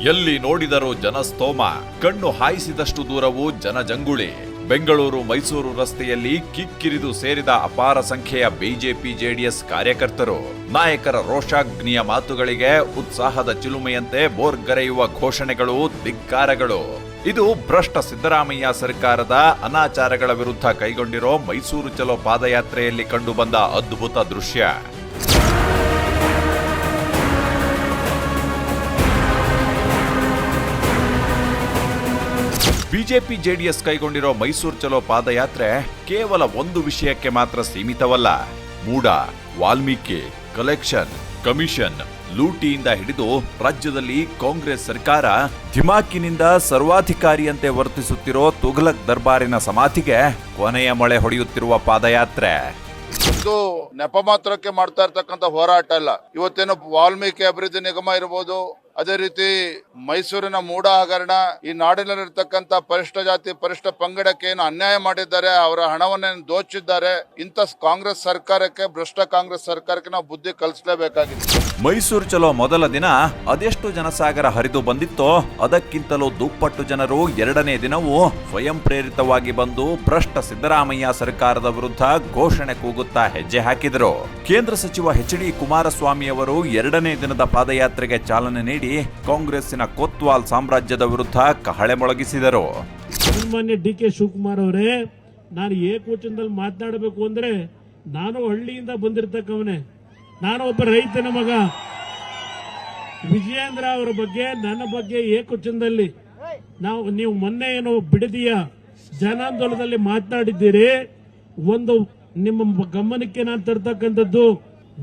ಎಲ್ಲಿ ನೋಡಿದರೂ ಜನಸ್ತೋಮ, ಕಣ್ಣು ಹಾಯಿಸಿದಷ್ಟು ದೂರವೂ ಜನಜಂಗುಳಿ. ಬೆಂಗಳೂರು ಮೈಸೂರು ರಸ್ತೆಯಲ್ಲಿ ಕಿಕ್ಕಿರಿದು ಸೇರಿದ ಅಪಾರ ಸಂಖ್ಯೆಯ ಬಿಜೆಪಿ ಜೆಡಿಎಸ್ ಕಾರ್ಯಕರ್ತರು. ನಾಯಕರ ರೋಷಾಗ್ನಿಯ ಮಾತುಗಳಿಗೆ ಉತ್ಸಾಹದ ಚಿಲುಮೆಯಂತೆ ಬೋರ್ಗರೆಯುವ ಘೋಷಣೆಗಳು, ಧಿಕ್ಕಾರಗಳು. ಇದು ಭ್ರಷ್ಟ ಸಿದ್ದರಾಮಯ್ಯ ಸರ್ಕಾರದ ಅನಾಚಾರಗಳ ವಿರುದ್ಧ ಕೈಗೊಂಡಿರೋ ಮೈಸೂರು ಚಲೋ ಪಾದಯಾತ್ರೆಯಲ್ಲಿ ಕಂಡುಬಂದ ಅದ್ಭುತ ದೃಶ್ಯ. ಬಿಜೆಪಿ ಜೆಡಿಎಸ್ ಕೈಗೊಂಡಿರೋ ಮೈಸೂರು ಚಲೋ ಪಾದಯಾತ್ರೆ ಕೇವಲ ಒಂದು ವಿಷಯಕ್ಕೆ ಮಾತ್ರ ಸೀಮಿತವಲ್ಲ. ಮೂಡ, ವಾಲ್ಮೀಕಿ, ಕಲೆಕ್ಷನ್, ಕಮಿಷನ್, ಲೂಟಿಯಿಂದ ಹಿಡಿದು ರಾಜ್ಯದಲ್ಲಿ ಕಾಂಗ್ರೆಸ್ ಸರ್ಕಾರ ಧಿಮಾಕಿನಿಂದ ಸರ್ವಾಧಿಕಾರಿಯಂತೆ ವರ್ತಿಸುತ್ತಿರೋ ತುಘಲಕ್ ದರ್ಬಾರಿನ ಸಮಾಧಿಗೆ ಕೊನೆಯ ಮೊಳೆ ಹೊಡೆಯುತ್ತಿರುವ ಪಾದಯಾತ್ರೆ. ಇದು ನೆಪ ಮಾತ್ರಕ್ಕೆ ಮಾಡ್ತಾ ಇರ್ತಕ್ಕಂಥ ಹೋರಾಟ ಅಲ್ಲ. ಇವತ್ತೇನು ವಾಲ್ಮೀಕಿ ಅಭಿವೃದ್ಧಿ ನಿಗಮ ಇರಬಹುದು, ಅದೇ ರೀತಿ ಮೈಸೂರಿನ ಮೂಡ ಹಗರಣ, ಈ ನಾಡಿನಲ್ಲಿರ್ತಕ್ಕಂಥ ಪರಿಷ್ಠ ಜಾತಿ ಪರಿಷ್ಠ ಪಂಗಡಕ್ಕೆ ಏನು ಅನ್ಯಾಯ ಮಾಡಿದ್ದಾರೆ, ಅವರ ಹಣವನ್ನೇನು ದೋಚಿದ್ದಾರೆ. ಇಂಥ ಕಾಂಗ್ರೆಸ್ ಸರ್ಕಾರಕ್ಕೆ, ಭ್ರಷ್ಟ ಕಾಂಗ್ರೆಸ್ ಸರ್ಕಾರಕ್ಕೆ ನಾವು ಬುದ್ಧಿ ಕಲಿಸಲೇಬೇಕಾಗಿದೆ. ಮೈಸೂರು ಚಲೋ ಮೊದಲ ದಿನ ಅದೆಷ್ಟು ಜನಸಾಗರ ಹರಿದು ಬಂದಿತ್ತೋ ಅದಕ್ಕಿಂತಲೂ ದುಪ್ಪಟ್ಟು ಜನರು ಎರಡನೇ ದಿನವೂ ಸ್ವಯಂ ಪ್ರೇರಿತವಾಗಿ ಬಂದು ಭ್ರಷ್ಟ ಸಿದ್ದರಾಮಯ್ಯ ಸರ್ಕಾರದ ವಿರುದ್ಧ ಘೋಷಣೆ ಕೂಗುತ್ತಾ ಹೆಜ್ಜೆ ಹಾಕಿದರು. ಕೇಂದ್ರ ಸಚಿವ ಎಚ್.ಡಿ. ಕುಮಾರಸ್ವಾಮಿ ಅವರು ಎರಡನೇ ದಿನದ ಪಾದಯಾತ್ರೆಗೆ ಚಾಲನೆ ನೀಡಿ ಕಾಂಗ್ರೆಸ್ಸಿನ ಕೊತ್ವಾಲ್ ಸಾಮ್ರಾಜ್ಯದ ವಿರುದ್ಧ ಕಹಳೆ ಮೊಳಗಿಸಿದರು. ಸನ್ಮಾನ್ಯ ಡಿ.ಕೆ. ಶಿವಕುಮಾರ್ ಅವರೇ, ನಾನು ಏಕವಚನದಲ್ಲಿ ಮಾತನಾಡಬೇಕು ಅಂದ್ರೆ, ನಾನು ಹಳ್ಳಿಯಿಂದ ಬಂದಿರತಕ್ಕವನೇ, ನಾನು ಒಬ್ಬ ರೈತನ ಮಗ. ವಿಜಯೇಂದ್ರ ಅವರ ಬಗ್ಗೆ, ನನ್ನ ಬಗ್ಗೆ ಏಕವಚನದಲ್ಲಿ ನೀವು ಮೊನ್ನೆ ಏನೋ ಬಿಡದಿಯ ಜನಾಂದೋಲನದಲ್ಲಿ ಮಾತನಾಡಿದ್ದೀರಿ. ಒಂದು ನಿಮ್ಮ ಗಮನಕ್ಕೆ ನಾನು ತರ್ತಕ್ಕಂಥದ್ದು,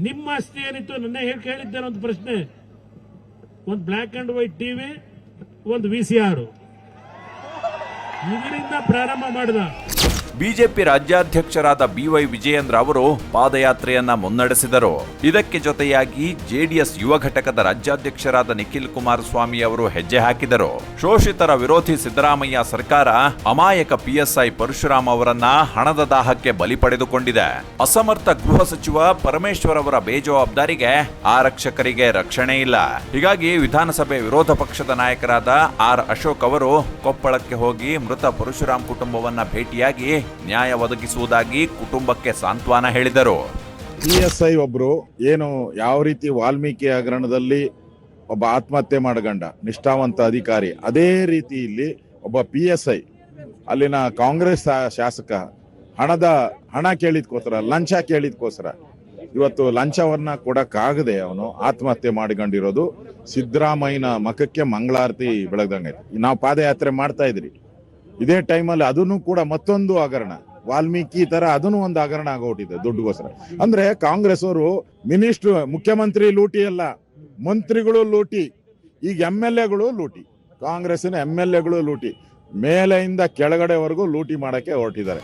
ನಿಮ್ಮ ಆಸ್ತಿ ಏನಿತ್ತು ನನ್ನ ಹೇಳಿದ್ದೇನೆ ಒಂದು ಪ್ರಶ್ನೆ. ಒಂದು ಬ್ಲಾಕ್ ಅಂಡ್ ವೈಟ್ ಟಿವಿ, ಒಂದು VCR, ಇದರಿಂದ ಪ್ರಾರಂಭ ಮಾಡಿದ. ಬಿಜೆಪಿ ರಾಜ್ಯಾಧ್ಯಕ್ಷರಾದ BY ವಿಜಯೇಂದ್ರ ಅವರು ಪಾದಯಾತ್ರೆಯನ್ನ ಮುನ್ನಡೆಸಿದರು. ಇದಕ್ಕೆ ಜೊತೆಯಾಗಿ ಜೆಡಿಎಸ್ ಯುವ ಘಟಕದ ರಾಜ್ಯಾಧ್ಯಕ್ಷರಾದ ನಿಖಿಲ್ ಕುಮಾರಸ್ವಾಮಿ ಅವರು ಹೆಜ್ಜೆ ಹಾಕಿದರು. ಶೋಷಿತರ ವಿರೋಧಿ ಸಿದ್ದರಾಮಯ್ಯ ಸರ್ಕಾರ ಅಮಾಯಕ PSI ಪರಶುರಾಮ್ ಅವರನ್ನ ಹಣದ ದಾಹಕ್ಕೆ ಬಲಿ ಪಡೆದುಕೊಂಡಿದೆ. ಅಸಮರ್ಥ ಗೃಹ ಸಚಿವ ಪರಮೇಶ್ವರ್ ಅವರ ಬೇಜವಾಬ್ದಾರಿಗೆ ಆರಕ್ಷಕರಿಗೆ ರಕ್ಷಣೆ ಇಲ್ಲ. ಹೀಗಾಗಿ ವಿಧಾನಸಭೆ ವಿರೋಧ ಪಕ್ಷದ ನಾಯಕರಾದ R. ಅಶೋಕ್ ಅವರು ಕೊಪ್ಪಳಕ್ಕೆ ಹೋಗಿ ಮೃತ ಪರಶುರಾಮ್ ಕುಟುಂಬವನ್ನ ಭೇಟಿಯಾಗಿ ನ್ಯಾಯ ಒದಗಿಸುವುದಾಗಿ ಕುಟುಂಬಕ್ಕೆ ಸಾಂತ್ವನ ಹೇಳಿದರು. PSI ಒಬ್ರು ಏನು ಯಾವ ರೀತಿ ವಾಲ್ಮೀಕಿ ಹಗರಣದಲ್ಲಿ ಒಬ್ಬ ಆತ್ಮಹತ್ಯೆ ಮಾಡಗಂಡ ನಿಷ್ಠಾವಂತ ಅಧಿಕಾರಿ, ಅದೇ ರೀತಿ ಇಲ್ಲಿ ಒಬ್ಬ PSI ಅಲ್ಲಿನ ಕಾಂಗ್ರೆಸ್ ಶಾಸಕ ಹಣ ಕೇಳಿದ್ಕೋಸ್ಕರ, ಲಂಚ ಕೇಳಿದ್ಕೋಸ್ಕರ ಇವತ್ತು ಲಂಚವನ್ನ ಕೊಡಕ್ಕಾಗದೆ ಅವನು ಆತ್ಮಹತ್ಯೆ ಮಾಡಿಕೊಂಡಿರೋದು ಸಿದ್ದರಾಮಯ್ಯನ ಮಖಕ್ಕೆ ಮಂಗಳಾರತಿ ಬೆಳಗ್ದಂಗೈತೆ. ನಾವು ಪಾದಯಾತ್ರೆ ಮಾಡ್ತಾ ಇದ್ರಿ, ಇದೇ ಟೈಮಲ್ಲಿ ಅದನ್ನು ಕೂಡ ಮತ್ತೊಂದು ಹಗರಣ, ವಾಲ್ಮೀಕಿ ತರ ಅದನ್ನು ಒಂದು ಹಗರಣ ಆಗೋಟಿದೆ ದುಡ್ಡುಗೋಸ್ಕರ. ಅಂದ್ರೆ ಕಾಂಗ್ರೆಸ್ ಅವರು ಮುಖ್ಯಮಂತ್ರಿ ಲೂಟಿ ಅಲ್ಲ, ಮಂತ್ರಿಗಳು ಲೂಟಿ, ಈಗ MLAಗಳು ಲೂಟಿ, ಕಾಂಗ್ರೆಸ್ಸಿನ MLAಗಳು ಲೂಟಿ, ಮೇಲೆಯಿಂದ ಕೆಳಗಡೆವರೆಗೂ ಲೂಟಿ ಮಾಡಕ್ಕೆ ಹೊರಟಿದ್ದಾರೆ.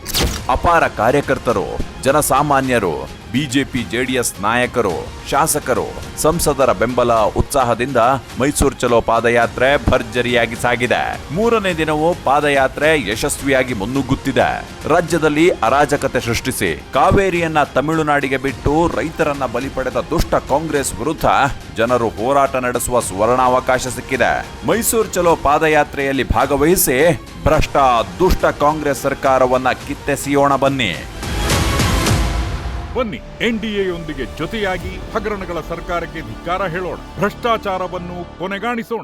ಅಪಾರ ಕಾರ್ಯಕರ್ತರು, ಜನಸಾಮಾನ್ಯರು, ಬಿಜೆಪಿ ಜೆಡಿಎಸ್ ನಾಯಕರು, ಶಾಸಕರು, ಸಂಸದರ ಬೆಂಬಲ, ಉತ್ಸಾಹದಿಂದ ಮೈಸೂರು ಚಲೋ ಪಾದಯಾತ್ರೆ ಭರ್ಜರಿಯಾಗಿ ಸಾಗಿದೆ. ಮೂರನೇ ದಿನವೂ ಪಾದಯಾತ್ರೆ ಯಶಸ್ವಿಯಾಗಿ ಮುನ್ನುಗ್ಗುತ್ತಿದೆ. ರಾಜ್ಯದಲ್ಲಿ ಅರಾಜಕತೆ ಸೃಷ್ಟಿಸಿ ಕಾವೇರಿಯನ್ನ ತಮಿಳುನಾಡಿಗೆ ಬಿಟ್ಟು ರೈತರನ್ನ ಬಲಿ ಪಡೆದ ದುಷ್ಟ ಕಾಂಗ್ರೆಸ್ ವಿರುದ್ಧ ಜನರು ಹೋರಾಟ ನಡೆಸುವ ಸುವರ್ಣಾವಕಾಶ ಸಿಕ್ಕಿದೆ. ಮೈಸೂರು ಚಲೋ ಪಾದಯಾತ್ರೆಯಲ್ಲಿ ಭಾಗವಹಿಸಿ ಭ್ರಷ್ಟ ದುಷ್ಟ ಕಾಂಗ್ರೆಸ್ ಸರ್ಕಾರವನ್ನ ಕಿತ್ತೆಸೆಯೋಣ ಬನ್ನಿ. NDAಯೊಂದಿಗೆ ಜೊತೆಯಾಗಿ ಹಗರಣಗಳ ಸರ್ಕಾರಕ್ಕೆ ಧಿಕ್ಕಾರ ಹೇಳೋಣ, ಭ್ರಷ್ಟಾಚಾರವನ್ನು ಕೊನೆಗಾಣಿಸೋಣ.